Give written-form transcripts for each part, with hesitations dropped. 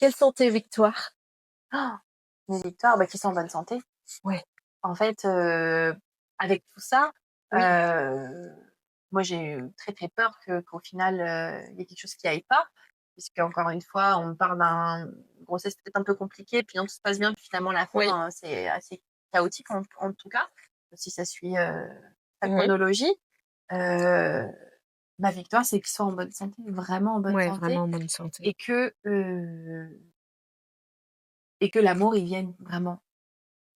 Quelles sont tes victoires? Mes victoires, qui sont en bonne santé. Ouais. En fait, avec tout ça, Oui. moi j'ai eu très, très peur qu'au final, il y ait quelque chose qui aille pas. Puisqu'encore une fois, on parle d'une grossesse peut-être un peu compliquée, puis non, tout se passe bien, puis finalement la Oui. fin, c'est assez chaotique en tout cas, si ça suit, sa Mmh. chronologie. Ma victoire, c'est qu'ils soient en bonne santé, vraiment en bonne Ouais, santé vraiment en bonne santé. et que l'amour, il vienne vraiment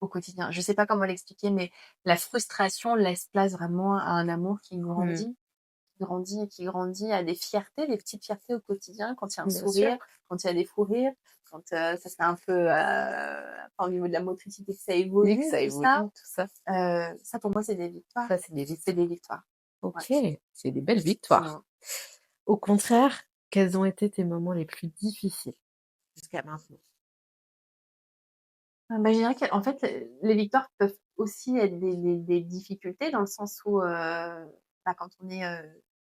au quotidien. Je sais pas comment l'expliquer, mais la frustration laisse place vraiment à un amour qui Mmh. grandit et qui grandit, à des fiertés, des petites fiertés au quotidien, quand il y a un Bien sûr. sourire, quand il y a des fous rires, quand ça c'est un peu au niveau de la motricité que ça évolue, Oui, que ça tout évolue, ça. tout ça. Ça pour moi c'est des victoires. Ça, c'est des C'est victoires. des victoires. OK, Ouais. c'est des belles victoires. Au contraire, quels ont été tes moments les plus difficiles jusqu'à maintenant? Je dirais qu'en fait, les victoires peuvent aussi être des difficultés dans le sens où, quand on est,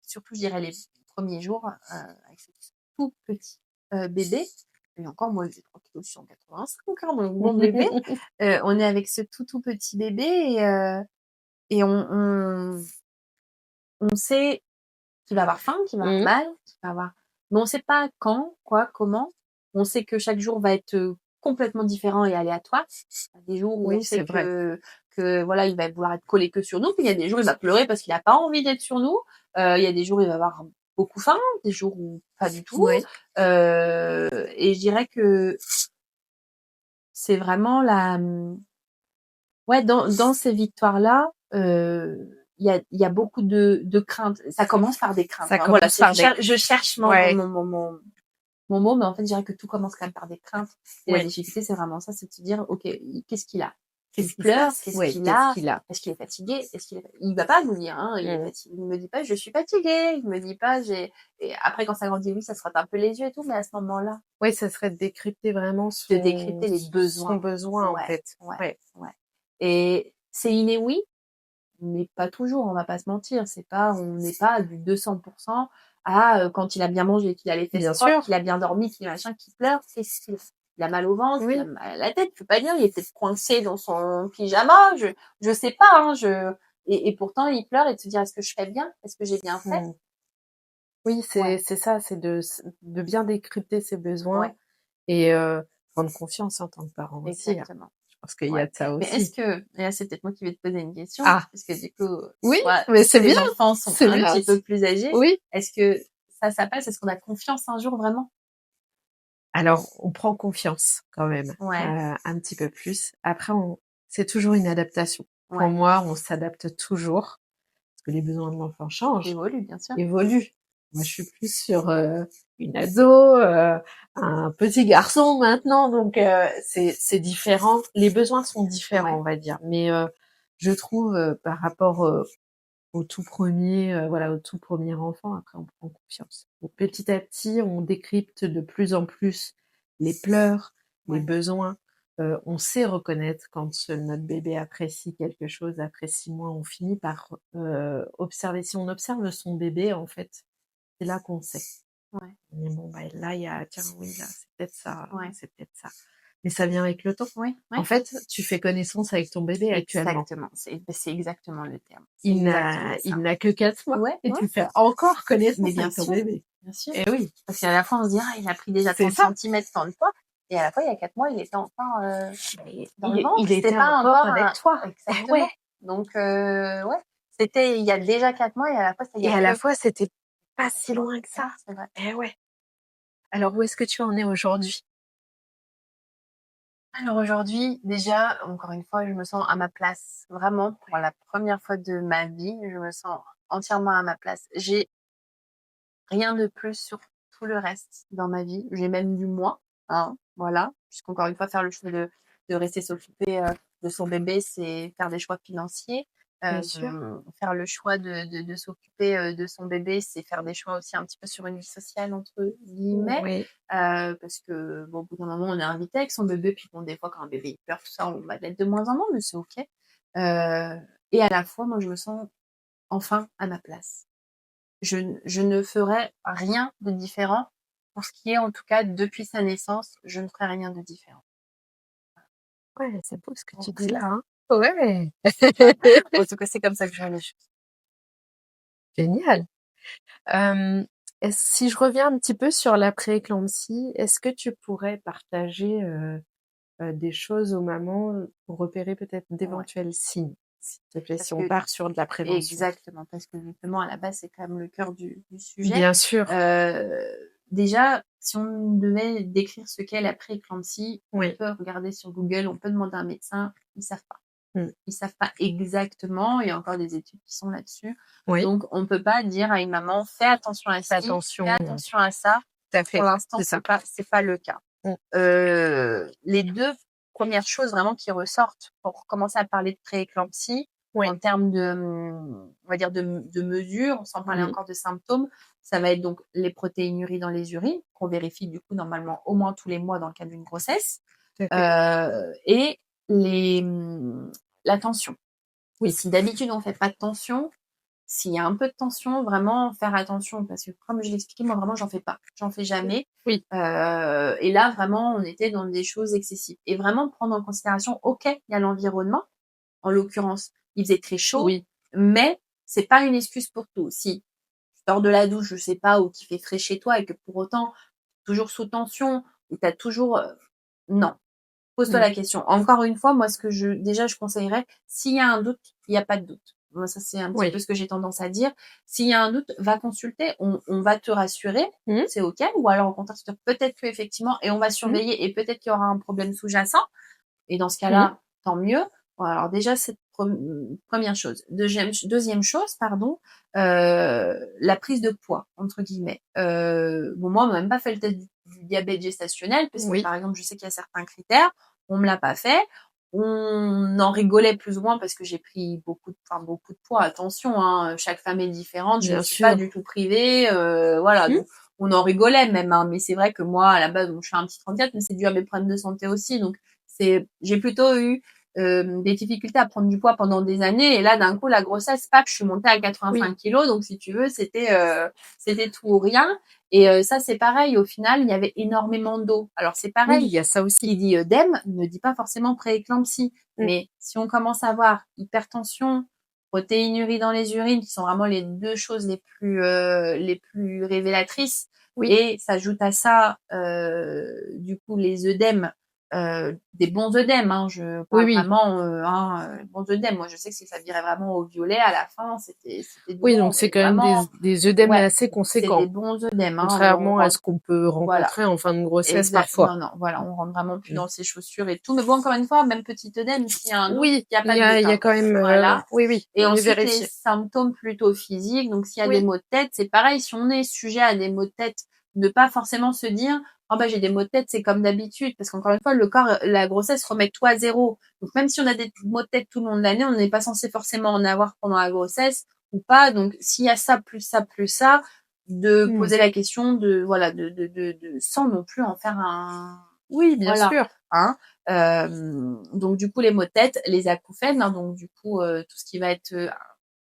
surtout je dirais les premiers jours, avec ce tout petit, bébé et encore moi j'ai 3 kilogrammes, je suis en 85 hein, donc mon bébé, on est avec ce tout petit bébé et on sait qu'il va avoir faim, qu'il va avoir Mmh. mal, qu'il va avoir mais on sait pas quand, quoi, comment. On sait que chaque jour va être, complètement différent et aléatoire. Il y a des jours où on Oui, sait c'est vrai. que voilà, il va vouloir être collé que sur nous, puis il y a des jours, il va pleurer parce qu'il a pas envie d'être sur nous. Il y a des jours, il va avoir beaucoup faim, des jours où pas du tout. Oui. Et je dirais que c'est vraiment ouais, dans ces victoires-là, il y a beaucoup de craintes. Ça commence par des craintes. Ça Enfin, voilà, commence par des je cherche ouais, mon mot, mais en fait, je dirais que tout commence quand même par des craintes. Et la ouais. difficulté, c'est vraiment ça, c'est de se dire, OK, qu'est-ce qu'il a? Qu'est-ce Il qui se pleure, passe? qu'est-ce Ouais, qu'il qu'est-ce a? qu'il a? Est-ce qu'il est fatigué? Il va pas nous dire, hein, il est Mmh. fatigué. Il me dit pas, je suis fatigué. Il me dit pas, et après, quand ça grandit, oui, ça se frotte un peu les yeux et tout, mais à ce moment-là, Ouais, ça serait de décrypter vraiment de son décrypter les son besoins. besoin, en Ouais, fait. ouais, Ouais. ouais. Et c'est inné, oui, mais pas toujours, on va pas se mentir. On n'est pas du 200% à, quand il a bien mangé, qu'il a les fesses Bien propres, sûr. qu'il a bien dormi, qu'il machin, qu'il pleure, qu'est-ce qu'il a? Il a mal au ventre, il a Oui. mal à la tête, je peux pas dire, il est peut-être coincé dans son pyjama, je sais pas, hein, et pourtant il pleure et de se dire est-ce que je fais bien? Est-ce que j'ai bien fait? Mmh. Oui, Ouais, c'est ça, c'est de bien décrypter ses besoins ouais, et prendre confiance en tant que parent aussi, hein. exactement. Je pense qu'il y Ouais. a de ça Mais est-ce aussi. que et là, c'est peut-être moi qui vais te poser une question, Ah! parce que du coup, Oui, toi, mais c'est bien, tes enfants sont c'est un bien petit peu aussi. plus âgés. Oui. Est-ce que ça passe? Est-ce qu'on a confiance un jour vraiment? Alors, on prend confiance quand même, Ouais, un petit peu plus. Après c'est toujours une adaptation. Pour ouais. moi, on s'adapte toujours parce que les besoins de l'enfant changent, Évolue, bien sûr. évoluent. Moi, je suis plus sur, une ado, un petit garçon maintenant, donc c'est différent. Les besoins sont différents, Ouais, on va dire. Mais je trouve, par rapport, au tout premier, voilà, au tout premier enfant, après on prend confiance. Donc petit à petit, on décrypte de plus en plus les pleurs, les ouais, besoins. On sait reconnaître quand notre bébé apprécie quelque chose, apprécie moins. On finit par observer. Si on observe son bébé, en fait, c'est là qu'on sait. ouais, On dit, bon, bah, là, il y a, tiens, oui, là, c'est peut-être ça, ouais. c'est peut-être ça. Mais ça vient avec le temps. Oui, En ouais. fait, tu fais connaissance avec ton bébé actuellement. Exactement. C'est exactement le terme. C'est Il exactement il ça. n'a que 4 mois Ouais, et ouais. tu fais encore Mais connaissance bien avec ton sûr, bébé. bien sûr. Eh oui, Parce qu'à la fois, on se dit: «Ah, il a pris déjà c'est tant de ça. centimètres, tant de poids», et à la fois, il y a 4 mois, il était encore, Mais dans le ventre. il C'était était pas encore encore avec un toi. Eh ouais. exactement. Donc ouais, c'était il y a déjà 4 mois et à la fois, ça y Et a à la peu. fois, c'était pas si loin que Ouais, ça. c'est vrai. Eh ouais. Alors où est-ce que tu en es aujourd'hui? Alors aujourd'hui, déjà, encore une fois, je me sens à ma place. Vraiment, pour la première fois de ma vie, je me sens entièrement à ma place. J'ai rien de plus sur tout le reste dans ma vie. J'ai même du moins, hein, voilà. Puisqu'encore une fois, faire le choix de rester s'occuper, de son bébé, c'est faire des choix financiers. Bien sûr. Faire le choix de s'occuper, de son bébé, c'est faire des choix aussi un petit peu sur une vie sociale entre guillemets. Oui. Parce que bon, au bout d'un moment, on est invité avec son bébé, puis bon, des fois, quand un bébé il pleure, tout ça, on va l'être de moins en moins, mais c'est OK. Et à la fois, moi, je me sens enfin à ma place. Je ne ferai rien de différent pour ce qui est, en tout cas, depuis sa naissance, je ne ferai rien de différent. Ouais, c'est beau ce que tu Donc dis là, hein. Ouais, en tout cas, c'est comme ça que je vois les choses. génial. Si je reviens un petit peu sur la pré-éclampsie, est-ce que tu pourrais partager, des choses aux mamans, pour repérer peut-être Ouais, d'éventuels signes? S'il te plaît, parce si on que part sur de la prévention. exactement, parce que justement, à la base, c'est quand même le cœur du sujet. Bien sûr, Déjà, si on devait décrire ce qu'est la pré-éclampsie, on oui. peut regarder sur Google, on peut demander à un médecin, ils savent pas. Mmh. Ils savent pas exactement, il y a encore des études qui sont là-dessus. Oui, Donc on peut pas dire à une maman: «Fais attention à fais ci, fais attention, attention à ça». tout à Pour fait, l'instant, c'est ça. c'est pas le cas. Mmh. Les 2 premières choses vraiment qui ressortent pour commencer à parler de pré-éclampsie Oui. en termes de, on va dire de mesures, sans parler Mmh. encore de symptômes, ça va être donc les protéinuries dans les urines, qu'on vérifie du coup normalement au moins tous les mois dans le cadre d'une grossesse, Tout à fait. et les, la tension. Oui. Si d'habitude on fait pas de tension, s'il y a un peu de tension, vraiment faire attention parce que comme je l'expliquais, moi vraiment j'en fais pas. J'en fais jamais. Oui. Et là vraiment on était dans des choses excessives et vraiment prendre en considération, OK, il y a l'environnement. En l'occurrence, il faisait très chaud, Oui. mais c'est pas une excuse pour tout. Si tu sors de la douche, je sais pas, ou qu'il fait frais chez toi et que pour autant toujours sous tension ou tu as toujours, non. Pose-toi Mmh. la question. Encore une fois, moi, ce que je conseillerais, s'il y a un doute, il y a pas de doute. Moi, ça, c'est un petit peu Oui. ce que j'ai tendance à dire. S'il y a un doute, va consulter. On va te rassurer. Mmh. C'est OK. Ou alors, au contraire, se dire peut-être qu'effectivement, et on va Mmh. surveiller et peut-être qu'il y aura un problème sous-jacent. Et dans ce Mmh. cas-là, tant mieux. Alors déjà, c'est première chose. Deuxième chose, pardon, la prise de poids, entre guillemets. Bon, moi, on m'a même pas fait le test du diabète gestationnel, parce que, Oui. par exemple, je sais qu'il y a certains critères, on me l'a pas fait. On en rigolait plus ou moins parce que j'ai pris beaucoup de poids. Attention, hein, chaque femme est différente. Je me Bien suis pas sûr. du tout privée, voilà. Mmh. Donc, on en rigolait même, hein. Mais c'est vrai que moi, à la base, bon, je fais un petit 34, mais c'est dû à mes problèmes de santé aussi. Donc, j'ai plutôt eu des difficultés à prendre du poids pendant des années et là d'un coup la grossesse, paf, je suis montée à 85 Oui. kilos, donc si tu veux c'était tout ou rien. Et ça c'est pareil, au final il y avait énormément d'eau. Alors c'est Oui, il pareil, y a ça aussi. qui dit œdème ne dit pas forcément prééclampsie, Mmh. mais si on commence à voir hypertension, protéinurie dans les urines, qui sont vraiment les 2 choses les plus révélatrices, Oui. et s'ajoute à ça du coup les œdèmes, des bons œdèmes, hein, je Oui, parle oui. vraiment, bons œdèmes. Moi, je sais que si ça virait vraiment au violet à la fin, c'était Oui, donc douloureux, c'est mais quand même vraiment, des œdèmes ouais, assez c'est des conséquents, bons œdèmes, hein. On contrairement à rentre, ce qu'on peut voilà, rencontrer en fin de grossesse exact. parfois. Non, non, voilà, on rentre vraiment plus Mmh. dans ses chaussures et tout. Mais bon, encore une fois, même petit œdème, s'il y a un doute, Oui, il y a pas de doute, il y a hein. quand même, Voilà. oui, oui, Et mieux ensuite, les vérifier. symptômes plutôt physiques. Donc, s'il y a des Oui. maux de tête, c'est pareil. Si on est sujet à des maux de tête, ne pas forcément se dire, oh bah, j'ai des maux de tête, c'est comme d'habitude. Parce qu'encore une fois, le corps, la grossesse remet tout à zéro. Donc, même si on a des maux de tête tout le long de l'année, on n'est pas censé forcément en avoir pendant la grossesse ou pas. Donc, s'il y a ça, plus ça, de Mmh. poser la question de, voilà, sans non plus en faire un, Oui, bien voilà, sûr. hein. Donc du coup les maux de tête, les acouphènes, hein, donc du coup tout ce qui va être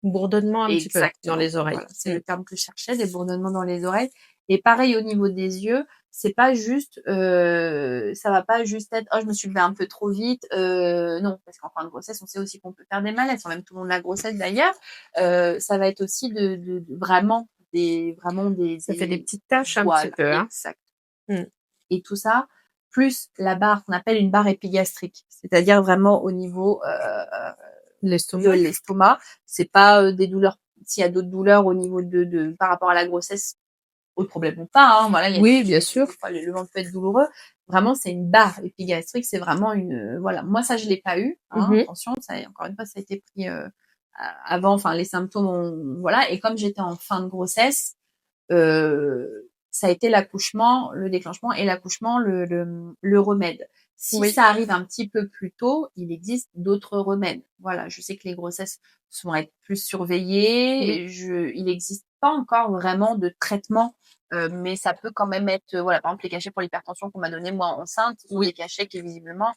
Bourdonnement un petit peu dans exactement, les oreilles. voilà, c'est Mmh. le terme que je cherchais, des bourdonnements dans les oreilles. Et pareil au niveau des yeux, c'est pas juste, ça va pas juste être, oh je me suis levée un peu trop vite, non, parce qu'en fin de grossesse, on sait aussi qu'on peut faire des malaises, enfin, même tout le long de la grossesse d'ailleurs. Ça va être aussi de vraiment Ça fait des petites taches un petit voilà, peu, hein? exact. Mmh. Et tout ça, plus la barre qu'on appelle une barre épigastrique, c'est-à-dire vraiment au niveau de L'estomac? l'estomac. C'est pas des douleurs. S'il y a d'autres douleurs au niveau de par rapport à la grossesse, autre problème ou pas, hein, voilà, il y a Oui, bien sûr. des fois le ventre peut être douloureux. Vraiment, c'est une barre épigastrique, c'est vraiment une voilà. Moi, ça, je l'ai pas eu, hein, Mmh. attention, ça encore une fois, ça a été pris avant. Enfin, les symptômes, voilà. Et comme j'étais en fin de grossesse, ça a été l'accouchement, le déclenchement et l'accouchement, le remède. Si Oui. ça arrive un petit peu plus tôt, il existe d'autres remèdes. Voilà, je sais que les grossesses vont être plus Oui. surveillées. Il n'existe pas encore vraiment de traitement, mais ça peut quand même être, voilà, par exemple les cachets pour l'hypertension qu'on m'a donné moi enceinte, ce sont des Oui. cachets qui visiblement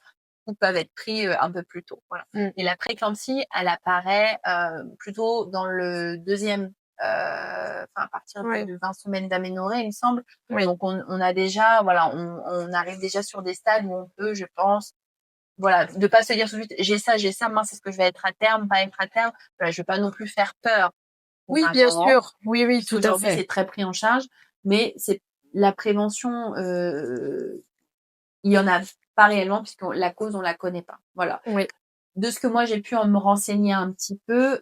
peuvent être pris un peu plus tôt. Voilà. Mmh. Et la prééclampsie, elle apparaît plutôt dans le deuxième à partir Ouais, de 20 semaines d'aménorrhée, il me semble. oui, Donc on a déjà, voilà, on arrive déjà sur des stades où on peut, je pense, voilà, de pas se dire tout de suite: j'ai ça, mince, est-ce que je vais être à terme, pas être à terme?» Voilà, je vais pas non plus faire peur aux oui, bien mamans, sûr. Oui, oui, tout à puisqu'aujourd'hui, fait. c'est très pris en charge, mais c'est la prévention, il y en a pas réellement puisque la cause, on la connaît pas. Voilà. Oui, De ce que moi j'ai pu en me renseigner un petit peu,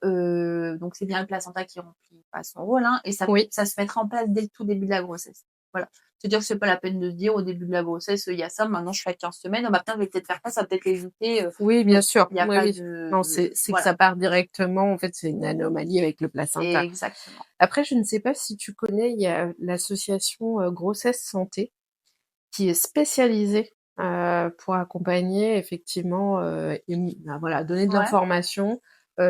donc c'est bien le placenta qui remplit pas son rôle, hein, et oui, ça se mettra en place dès le tout début de la grossesse. Voilà. C'est-à-dire que c'est pas la peine de se dire au début de la grossesse, il y a ça, maintenant je fais à 15 semaines, oh bah tiens, je vais peut-être faire ça va peut-être éviter, oui, bien non, sûr. il y a Oui, pas oui. de Non, c'est que voilà, ça part directement. En fait, c'est une anomalie avec le placenta. exactement. Après, je ne sais pas si tu connais, il y a l'association Grossesse Santé qui est spécialisée pour accompagner effectivement bah, voilà, donner de Ouais, l'information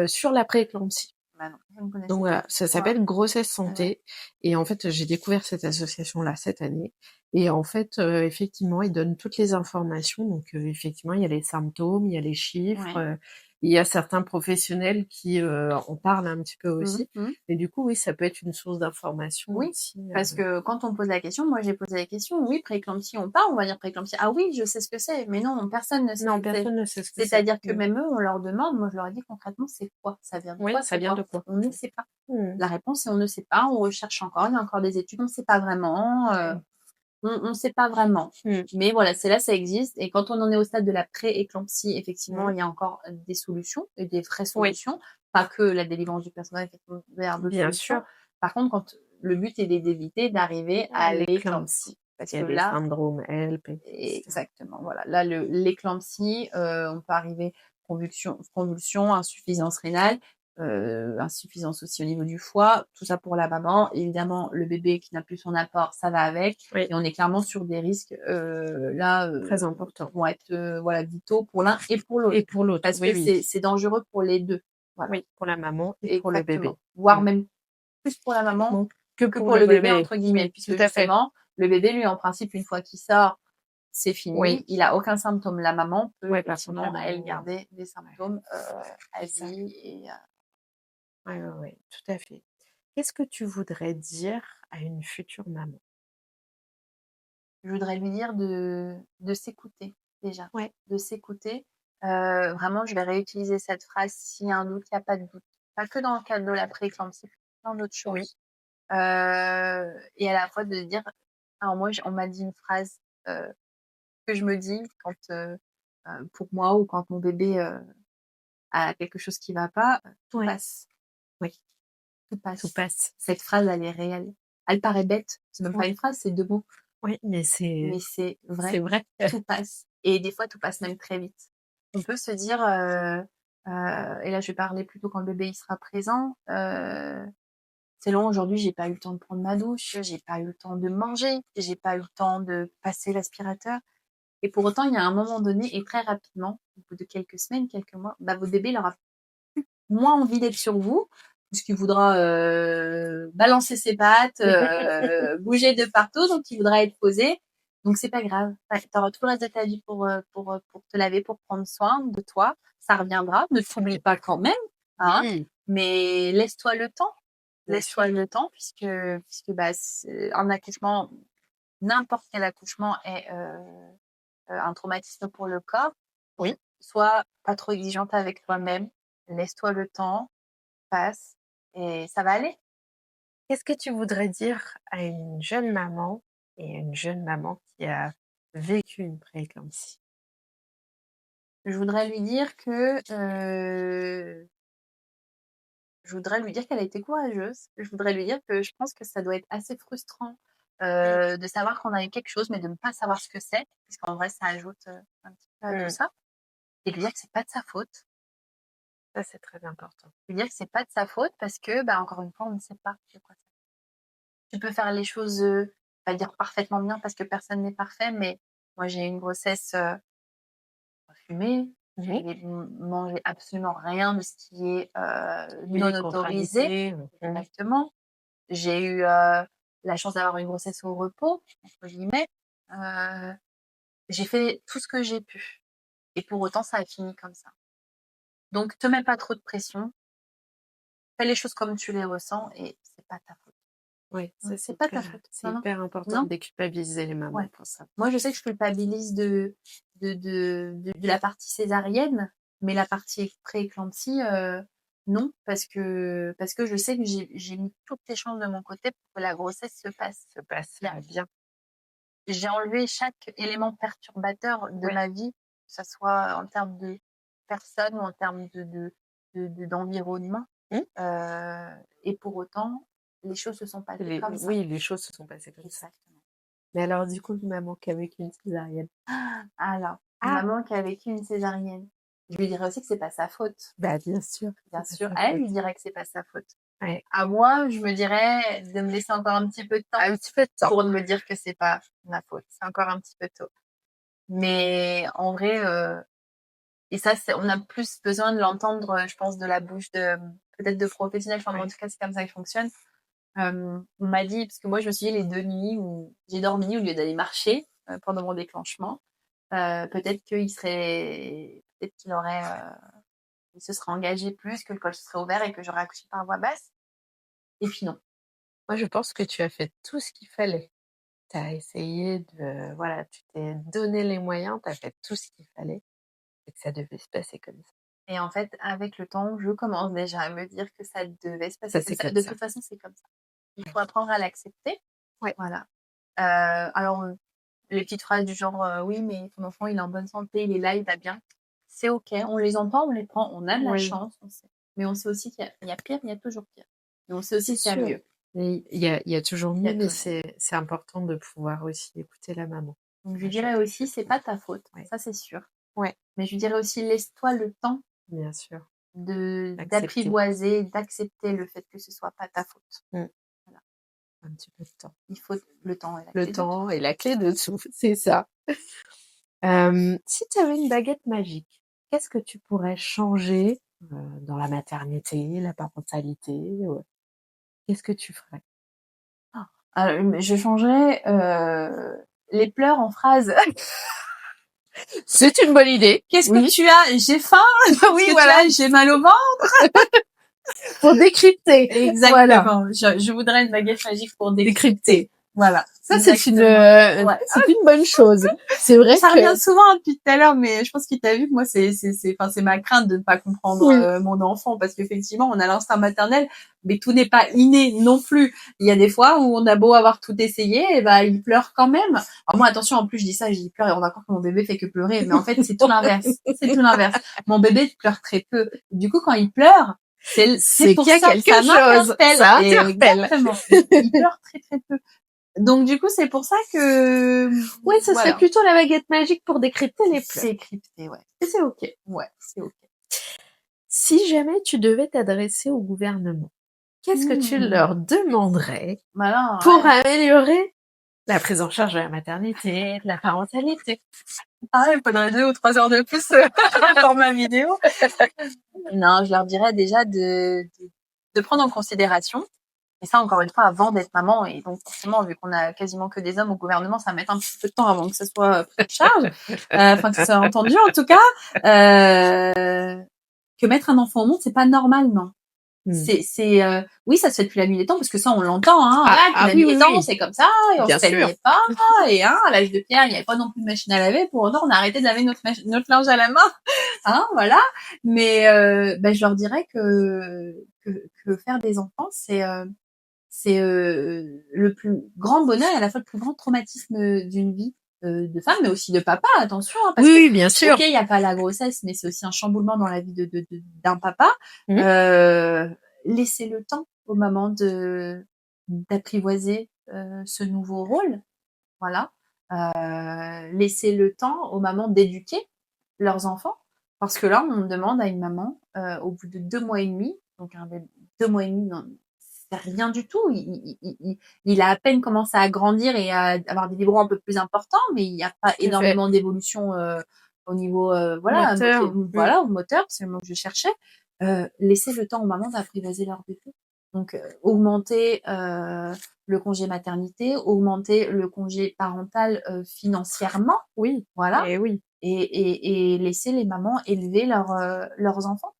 sur la prééclampsie. bah non, je ne Donc connaissais pas voilà, du ça tout, hein. s'appelle Grossesse Ouais. Santé et en fait, j'ai découvert cette association-là cette année et en fait, effectivement, ils donnent toutes les informations donc effectivement, il y a les symptômes, il y a les chiffres, Ouais. il y a certains professionnels qui, en parlent un petit peu Mmh aussi mh. et du coup, oui, ça peut être une source d'information Oui, aussi, parce que quand on pose la question, moi j'ai posé la question, oui, prééclampsie, on parle, on va dire prééclampsie. Ah oui, je sais ce que c'est, mais non, personne ne sait ce non, que c'est. personne ne sait ce que c'est. C'est-à-dire que Mmh. même eux, on leur demande, moi je leur ai dit concrètement, c'est quoi? Ça vient de Oui, quoi? ça C'est vient quoi? de quoi? On ne sait pas. Mmh. La réponse est on ne sait pas, on recherche encore, il y a encore des études, on ne sait pas vraiment, Mmh. on ne sait pas vraiment. Mmh. Mais voilà, c'est là, ça existe. Et quand on en est au stade de la pré-éclampsie, effectivement, Mmh. il y a encore des solutions et des vraies Oui, solutions, pas que la délivrance du personnel, effectivement, vers d'autres bien solutions. sûr. Par contre, quand le but est d'éviter d'arriver à L'éclampsie. l'éclampsie. Parce Il y que a des là, syndromes HELP et cetera. exactement, voilà. Là, l'éclampsie, on peut arriver convulsion, insuffisance rénale, insuffisance aussi au niveau du foie, tout ça pour la maman. Évidemment, le bébé qui n'a plus son apport, ça va avec. Oui, Et on est clairement sur des risques, là, très qui important. vont être, voilà, vitaux pour l'un et pour l'autre. Et pour l'autre, Parce oui, que oui. c'est dangereux pour les 2. Voilà, Oui, pour la maman et pour le bébé. exactement. Voire Mmh. même plus pour la maman Bon, que que pour pour le le bébé, bébé. entre guillemets, Oui, tout puisque à fait. justement, le bébé, lui, en principe, une fois qu'il sort, c'est Oui, fini, il a aucun symptôme. La maman peut ouais, par contre, la effectivement, elle, maman, garder des ouais, symptômes, à c'est ça. vie et Ouais, ouais, ouais, tout à fait. Qu'est-ce que tu voudrais dire à une future maman? je voudrais lui dire de s'écouter déjà, Ouais, de s'écouter. Vraiment, je vais réutiliser cette phrase: «S'il y a un doute, il y a pas de doute». Pas que dans le cadre de la prééclampsie, plein d'autres oui, choses. Et à la fois de dire alors moi, j on m'a dit une phrase, que je me dis quand, pour moi ou quand mon bébé, a quelque chose qui va pas, tout ouais, passe, oui, tout tout passe. passe. Cette phrase, elle est réelle. Elle paraît bête, c'est même pas Oui, une phrase, c'est 2 mots, oui, mais mais c'est c'est c'est vrai, vrai. tout passe et des fois, tout passe même très vite. On peut se dire, et là, je vais parler plutôt quand le bébé, il sera présent, «C'est long aujourd'hui, j'ai pas eu le temps de prendre ma douche, j'ai pas eu le temps de manger, j'ai pas eu le temps de passer l'aspirateur». Et pour autant, il y a un moment donné et très rapidement, au bout de quelques semaines, quelques mois, bah, votre bébé, il aura moins envie d'être sur vous, puisqu'il voudra, balancer ses pattes, bouger de partout, donc il voudra être posé. Donc c'est pas grave. Ouais, tu auras tout le reste de ta vie pour te laver, pour prendre soin de toi. Ça reviendra. Ne t'oublie pas quand même, hein, Oui, mais laisse-toi le temps. bien sûr. Laisse-toi le temps puisque, bah, un accouchement, n'importe quel accouchement est, un traumatisme pour le corps. Oui. Sois pas trop exigeante avec toi-même, laisse-toi le temps, passe et ça va aller. Qu'est-ce que tu voudrais dire à une jeune maman et à une jeune maman qui a vécu une prééclampsie? Je voudrais lui dire que, je voudrais lui dire qu'elle a été courageuse. Je voudrais lui dire que je pense que ça doit être assez frustrant, Mmh. de savoir qu'on a eu quelque chose, mais de ne pas savoir ce que c'est, puisqu'en vrai ça ajoute, un petit peu à tout Mmh. ça et lui dire que c'est pas de sa faute. Ça, c'est très important. Lui dire que c'est pas de sa faute parce que, bah, encore une fois, on ne sait pas de quoi ça. Tu peux faire les choses, pas dire parfaitement bien parce que personne n'est parfait, mais moi j'ai eu une grossesse, fumée. Oui. J'ai mangé absolument rien de ce qui est, Oui, non autorisé. contrarié. Mmh. Exactement. J'ai eu, la chance d'avoir une grossesse «au repos» entre guillemets. Heu, j'ai fait tout ce que j'ai pu et pour autant ça a fini comme ça. Donc te mets pas trop de pression, fais les choses comme tu les ressens et c'est pas ta faute. Oui, ça C'est pas ta faute. c'est Non, non. hyper important Non. de déculpabiliser les mamans Ouais. pour ça. Moi, je sais que je culpabilise de la partie césarienne, mais la partie pré-éclampsie, non, parce que je sais que j'ai mis toutes les chances de mon côté pour que la grossesse se passe bien. Bien. J'ai enlevé chaque élément perturbateur de Ouais. ma vie, que ça soit en termes de personne ou en termes d'environnement. Et pour autant, les choses se sont passées comme ça. Oui, les choses se sont passées comme ça. Exactement. Mais alors, du coup, une maman qui a vécu une césarienne. Alors, une maman qui a vécu une césarienne, je lui dirais aussi que c'est pas sa faute. Bah, bien sûr. Bien c'est sûr, pas à sa elle faute. lui dirait que c'est pas sa faute. Ouais. À moi, je me dirais de me laisser encore un petit peu de temps Un petit peu de temps. pour me dire que c'est pas ma faute. C'est encore un petit peu tôt. Mais en vrai, et ça, on a plus besoin de l'entendre, je pense, de la bouche peut-être de professionnels. Enfin, en tout cas, c'est comme ça que fonctionne. On m'a dit, parce que moi, je me suis dit les 2 nuits où j'ai dormi au lieu d'aller marcher pendant mon déclenchement, peut-être qu'il aurait, il se serait engagé plus, que le col se serait ouvert et que j'aurais accouché par voie basse. Et puis non. Moi, je pense que tu as fait tout ce qu'il fallait. Tu as essayé de... Voilà, tu t'es donné les moyens, tu as fait tout ce qu'il fallait et que ça devait se passer comme ça. Et en fait, avec le temps, je commence déjà à me dire que ça devait se passer Ça, comme c'est ça. comme De ça. toute façon, c'est comme ça. Il Ouais. faut apprendre à l'accepter. Ouais. Voilà. Alors, les petites phrases du genre oui, mais ton enfant, il est en bonne santé, il est là, il va bien. C'est OK. On les entend, on les prend, on a de la Oui. chance, on sait. Mais on sait aussi qu'il y a pire, il y a toujours pire. Et on sait aussi qu'il y a sûr. mieux. Et il y a toujours Il y a mieux, mais toujours c'est important de pouvoir aussi écouter la maman. Donc, je lui dirais aussi, c'est pas ta faute. Ouais. Ça, c'est sûr. Ouais, Mais je lui dirais aussi, laisse-toi le temps bien sûr. d'apprivoiser, d'accepter le fait que ce soit pas ta faute. Voilà. Un petit peu de temps. Il faut le temps et la Le clé de temps tout. est la clé de tout, c'est ça. Si tu avais une baguette magique, qu'est-ce que tu pourrais changer dans la maternité, la parentalité Qu'est-ce que tu ferais? Alors, je changerais les pleurs en phrases. C'est une bonne idée. Qu'est-ce Oui. que tu as? J'ai faim. Oui, Qu'est-ce que voilà. tu as? J'ai mal au ventre. Pour décrypter. Voilà. Exactement. Je voudrais une baguette magique pour décrypter. Décrypter. Voilà. Ça, c'est une, Ouais. c'est une bonne chose. C'est vrai Ça que... revient souvent depuis tout à l'heure, mais je pense qu'il t'a vu que moi, c'est ma crainte de ne pas comprendre Oui. mon enfant, parce qu'effectivement, on a l'instinct maternel, mais tout n'est pas inné non plus. Il y a des fois où on a beau avoir tout essayé, et ben, il pleure quand même. Alors moi, attention, en plus, je dis ça, je dis pleure, et on va croire que mon bébé fait que pleurer, mais en fait, c'est tout l'inverse. C'est tout l'inverse. Mon bébé pleure très peu. Du coup, quand il pleure, c'est pour qu'il y a ça quelque que ça chose. m'interpelle. Ça interpelle. Exactement. Il pleure très très peu. Donc du coup, c'est pour ça que Oui, ce serait plutôt la baguette magique pour décrypter les pleurs. Décrypter, ouais. Et c'est OK. Ouais, c'est OK. Si jamais tu devais t'adresser au gouvernement, qu'est-ce que tu leur demanderais pour améliorer la prise en charge de la maternité, de la parentalité? Ah, il faudrait 2 ou 3 heures de plus pour ma vidéo. Non, je leur dirais déjà de prendre en considération, et ça encore une fois avant d'être maman, et donc forcément vu qu'on a quasiment que des hommes au gouvernement, ça met un petit peu de temps avant que ça soit pris en charge, enfin que ça soit entendu en tout cas, que mettre un enfant au monde, c'est pas normal, non. Oui, ça se fait depuis la nuit des temps, parce que ça on l'entend, hein. La nuit des temps, c'est comme ça, et on se plaignait pas, et à l'âge de pierre, il n'y avait pas non plus de machine à laver, pour autant on a arrêté de laver notre linge à la main, hein, voilà. Mais je leur dirais que faire des enfants, c'est le plus grand bonheur et à la fois le plus grand traumatisme d'une vie de femme, mais aussi de papa, attention, hein, parce que bien sûr. ok, il y a pas la grossesse, mais c'est aussi un chamboulement dans la vie d'un papa. Laisser le temps aux mamans d'apprivoiser ce nouveau rôle, voilà. Laisser le temps aux mamans d'éduquer leurs enfants, parce que là, on demande à une maman au bout de 2 mois et demi, donc un bébé, 2 mois et demi, non, c'est rien du tout. Il a à peine commencé à grandir et à avoir des biberons un peu plus importants, mais il n'y a pas énormément d'évolution au niveau Moteur. Au moteur, c'est le mot que je cherchais. Laisser le temps aux mamans d'apprivoiser leur bébé. Donc augmenter le congé maternité, augmenter le congé parental financièrement. Oui. Voilà. Et oui. Et laisser les mamans élever leurs enfants.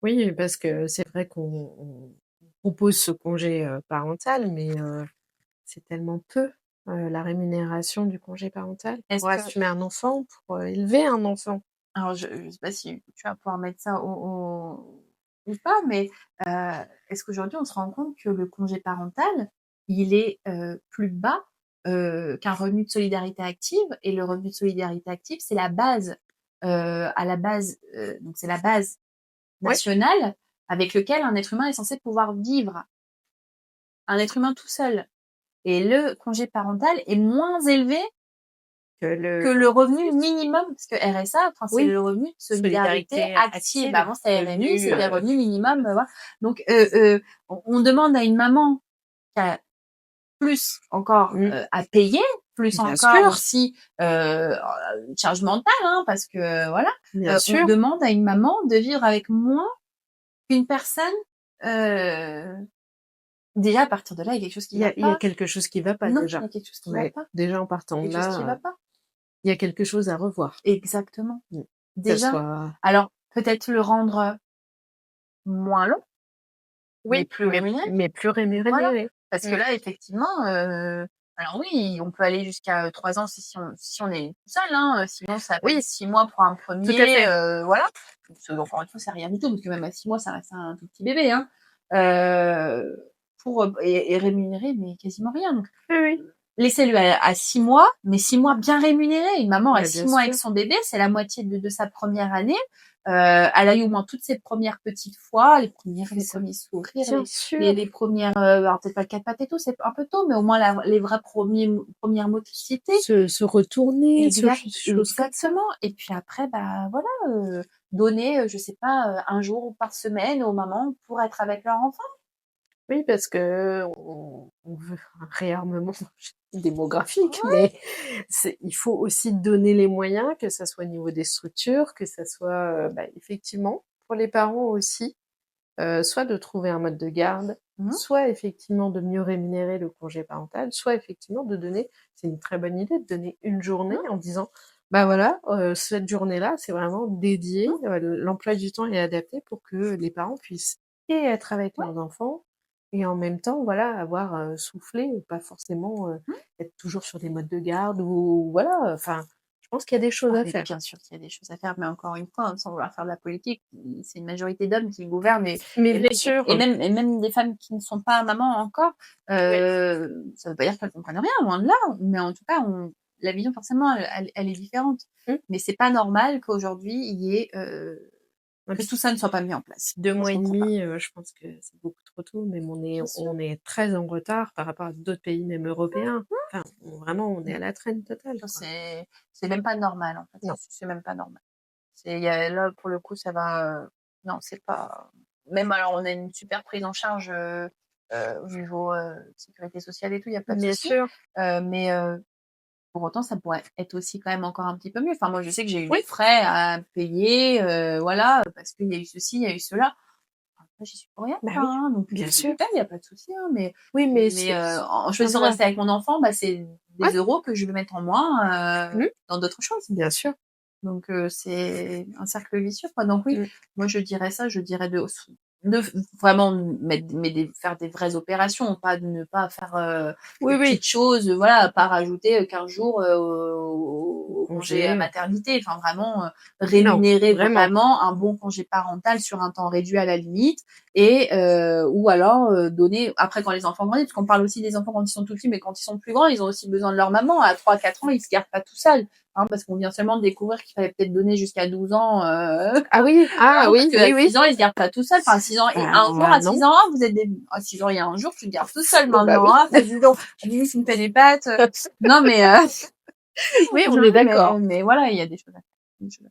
Oui, parce que c'est vrai qu'on propose ce congé, parental, mais c'est tellement peu, la rémunération du congé parental Est-ce pour que assumer un enfant, pour, élever un enfant. alors je sais pas si tu vas pouvoir mettre ça ou pas, mais est-ce qu'aujourd'hui on se rend compte que le congé parental, il est, plus bas, qu'un revenu de solidarité active et le revenu de solidarité active, c'est la base, à la base, donc c'est la base Ouais, nationale avec lequel un être humain est censé pouvoir vivre, un être humain tout seul et le congé parental est moins élevé que que le le revenu minimum, parce que RSA, enfin, c'est oui, le revenu de solidarité solidarité active. active, Avant, c'était RMI, revenu, c'était le revenu minimum, voilà. Donc, on demande à une maman qui a plus encore à payer, plus bien encore sûr, aussi une charge mentale, hein, parce que voilà, bien on sûr. demande à une maman de vivre avec moins qu'une personne. Euh, déjà, à partir de là, il y a quelque chose qui va Il y a pas. quelque chose qui va pas Non, il y déjà. a quelque chose qui va Ouais, pas. déjà en partant Il y a de quelque chose qui là, va pas. il y a quelque chose à revoir. Exactement. Mmh. Que ça Déjà. soit Alors, peut-être le rendre moins long, mais oui, plus rémunéré, mais plus voilà. rémunéré. Parce que Mmh. là, effectivement, alors oui, on peut aller jusqu'à 3 ans si on est tout seul, hein, sinon ça peut être Oui, 6 mois pour un tout à premier, fait. voilà. Parce que encore une fois, c'est rien du tout, parce que même à 6 mois, ça reste un tout petit bébé, hein. Pour, et rémunéré, mais quasiment rien. Donc, Oui, oui. laissez-le à 6 mois, mais 6 mois bien rémunérés. Une maman à Bah, 6 bien mois avec sûr. son bébé, c'est la moitié de sa première année. Elle a eu au moins toutes ses premières petites fois, les C'est ça. premiers sourires, Bien sûr. les premières, alors peut-être pas le 4 pattes et tout, c'est un peu tôt, mais au moins les vrais premières motricités. Se retourner, choses comme ça. Exactement. Et puis après, bah voilà, donner, je sais pas, un jour par semaine aux mamans pour être avec leur enfant. Oui, parce que on veut un réarmement démographique, mais il faut aussi donner les moyens, que ça soit au niveau des structures, que ça soit, bah, effectivement, pour les parents aussi, soit de trouver un mode de garde, Mmh. soit effectivement de mieux rémunérer le congé parental, soit effectivement de donner, c'est une très bonne idée, de donner une journée Mmh. en disant, bah voilà, cette journée-là, c'est vraiment dédié, Mmh. l'emploi du temps est adapté pour que les parents puissent et être avec Ouais. leurs enfants et en même temps, voilà, avoir soufflé, pas forcément Mmh. être toujours sur des modes de garde ou voilà, enfin, je pense qu'il y a des choses Ah, à mais faire. bien sûr qu'il y a des choses à faire, mais encore une fois, hein, sans vouloir faire de la politique, c'est une majorité d'hommes qui gouvernent Mais bien sûr, et même des femmes qui ne sont pas mamans encore, oui, ça veut pas dire qu'elles comprennent rien, loin de là, mais en tout cas, la vision forcément, elle est différente. mmh, Mais c'est pas normal qu'aujourd'hui, il y ait, ouais, que tout ça ne soit pas mis en place. 2 Moi, mois je et comprends pas. demi, je pense que c'est beaucoup trop tôt, même Bien sûr. on est très en retard par rapport à d'autres pays, même européens. Enfin, vraiment, on est à la traîne totale, quoi. C'est même pas normal, en fait, Non. c'est même pas normal. Il y a là, pour le coup, ça va, non, c'est pas même alors on a une super prise en charge, au niveau, sécurité sociale et tout, il y a pas de Bien souci. sûr. Mais pour autant, ça pourrait être aussi quand même encore un petit peu mieux. Enfin, moi, je sais que j'ai eu des Oui, frais à payer, voilà, parce qu'il y a eu ceci, il y a eu cela. Après, j'y suis pour rien, bah quoi, oui, hein, donc bien je sûr. paye, il y a pas de souci, hein, Oui, mais mais en enfin choisissant de voilà. rester avec mon enfant, bah, c'est des Ouais, euros que je vais mettre en moins, mmh, dans d'autres choses. bien sûr. Donc c'est un cercle vicieux, quoi. Donc oui, Mmh. moi je dirais ça, je dirais de vraiment faire des vraies opérations, pas de ne pas faire, Oui, des oui, petites choses, voilà, pas rajouter, 15 jours, au congé, congé, maternité. Enfin vraiment, non, rémunérer vraiment. vraiment un bon congé parental sur un temps réduit à la limite et ou alors, donner après quand les enfants grandissent, parce qu'on parle aussi des enfants quand ils sont tout petits, mais quand ils sont plus grands, ils ont aussi besoin de leur maman. À 3-4 ans, ils se gardent pas tout seuls. Hein, parce qu'on vient seulement de découvrir qu'il fallait peut-être donner jusqu'à 12 ans, Ah oui, hein, ah parce oui, qu'à oui, oui. 6 ans, ils se gardent pas tout seuls. Enfin, 6 ans, et un jour, Bah à 6 non. ans, vous êtes à 6 ans, il y a un jour, tu te gardes tout seul Bah maintenant, oui. hein. Dis donc, Lily, tu me fais des pâtes. Non, mais, Oui, on non, est d'accord. mais voilà, il y a des choses à faire. Des choses à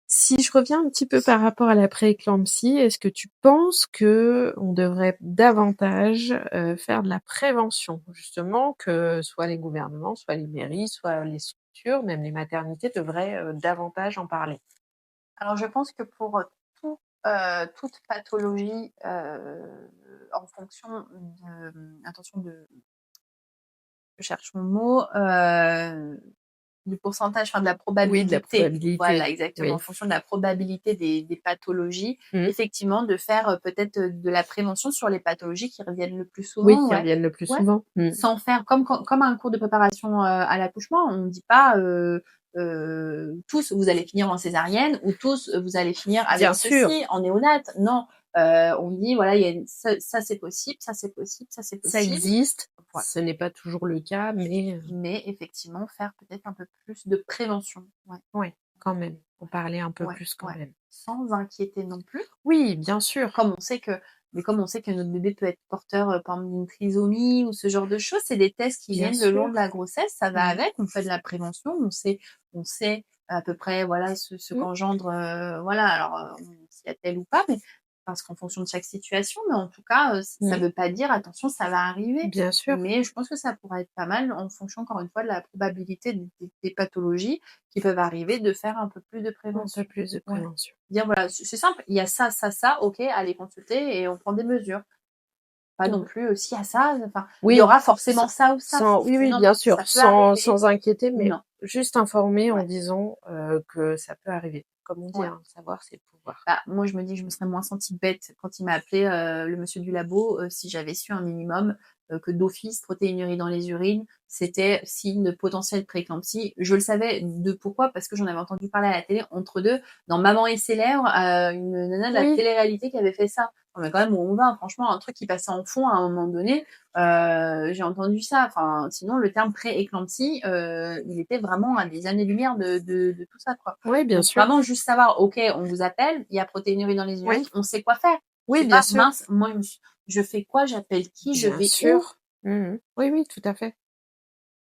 Si je reviens un petit peu par rapport à la prééclampsie, est-ce que tu penses que on devrait davantage, faire de la prévention? Justement, que soit les gouvernements, soit les mairies, soit les structures, même les maternités devraient, davantage en parler? Alors, je pense que pour, toute pathologie, en fonction de, attention de je cherche mon mot, du pourcentage, enfin de la Oui, de la probabilité. probabilité. Voilà, exactement. En Oui. fonction de la probabilité des pathologies, Mmh. effectivement, de faire peut-être de la prévention sur les pathologies qui reviennent le plus Oui, souvent, qui ouais. reviennent le plus Ouais. souvent. Mmh. Sans faire comme un cours de préparation à l'accouchement. On ne dit pas tous vous allez finir en césarienne ou tous vous allez finir avec Bien sûr. ceci en néonate. Non, on dit voilà, il y a ça c'est possible, ça c'est possible, ça c'est Ça possible. existe, Voilà. ce n'est pas toujours le cas, mais Mais effectivement, faire peut-être un peu plus de prévention. Ouais, ouais, quand même, en parler un peu ouais, plus quand ouais. même. Sans inquiéter non plus. Oui, bien sûr. Comme on sait que notre bébé peut être porteur, par exemple d'une trisomie ou ce genre de choses, c'est des tests qui Bien viennent le long sûr. de la grossesse, ça va Mmh. avec, on fait de la prévention, on sait à peu près, voilà, ce Mmh. qu'engendre, voilà, alors, s'il y a tel ou pas, mais parce qu'en fonction de chaque situation, mais en tout cas, ça Mmh. veut pas dire: «Attention, ça va arriver». Bien sûr. Mais je pense que ça pourrait être pas mal en fonction, encore une fois, de la probabilité des pathologies qui peuvent arriver, de faire un peu plus de Un prévention. peu plus de Ouais. prévention. Dire voilà, c'est simple, il y a ça, ça, ça, OK, allez consulter et on prend des mesures. Pas non Mmh. plus, s'il y a ça, enfin, il y Oui, aura forcément sans ça ou ça. oui, Non, bien sûr, ça peut arriver. sans inquiéter, mais Non, juste informer en ouais, disant, que ça peut arriver. Comme on dit, ouais. hein, savoir c'est pouvoir. Bah, moi, je me dis que je me serais moins sentie bête quand il m'a appelé, le monsieur du labo, si j'avais su un minimum, que d'office, protéinurie dans les urines, c'était signe de potentielle prééclampsie. Je le savais pourquoi? Parce que j'en avais entendu parler à la télé entre 2 dans Maman et ses lèvres, une nana de la Oui, télé-réalité qui avait fait ça. Non mais quand même, où on va, franchement, un truc qui passait en fond à un moment donné, j'ai entendu ça. Enfin, sinon le terme pré-éclampsie, il était vraiment à des années-lumière de tout ça, quoi. oui, bien Donc sûr. vraiment juste savoir, OK, on vous appelle, il y a protéinurie dans les urines, Oui, on sait quoi faire. oui, C'est bien pas: sûr. «Mince, moi je fais quoi? J'appelle qui? Je Bien vais où?» sûr. Mmh mh. Oui, oui, tout à fait.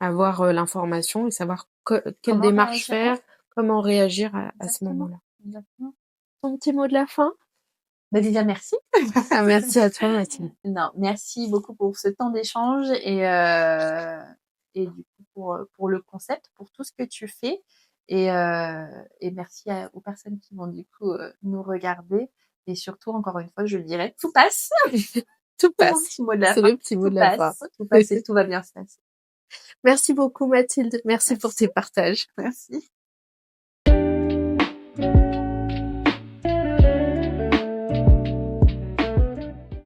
Avoir, l'information et savoir quelle Comment démarche réagir? Ouais, faire, comment réagir à ce exactement, moment-là. exactement. Ton petit mot de la fin? Bah, déjà merci. Merci à toi, Mathilde. Non, merci beaucoup pour ce temps d'échange et du coup pour le concept, pour tout ce que tu fais et merci aux personnes qui vont du coup, nous regarder et surtout encore une fois, je le dirais, tout passe. Tout C'est mon passe. petit mot de la C'est fin. le petit mot de la fin. Tout passe et tout va bien se passer. Merci beaucoup, Mathilde. Merci pour tes Merci, partages. merci.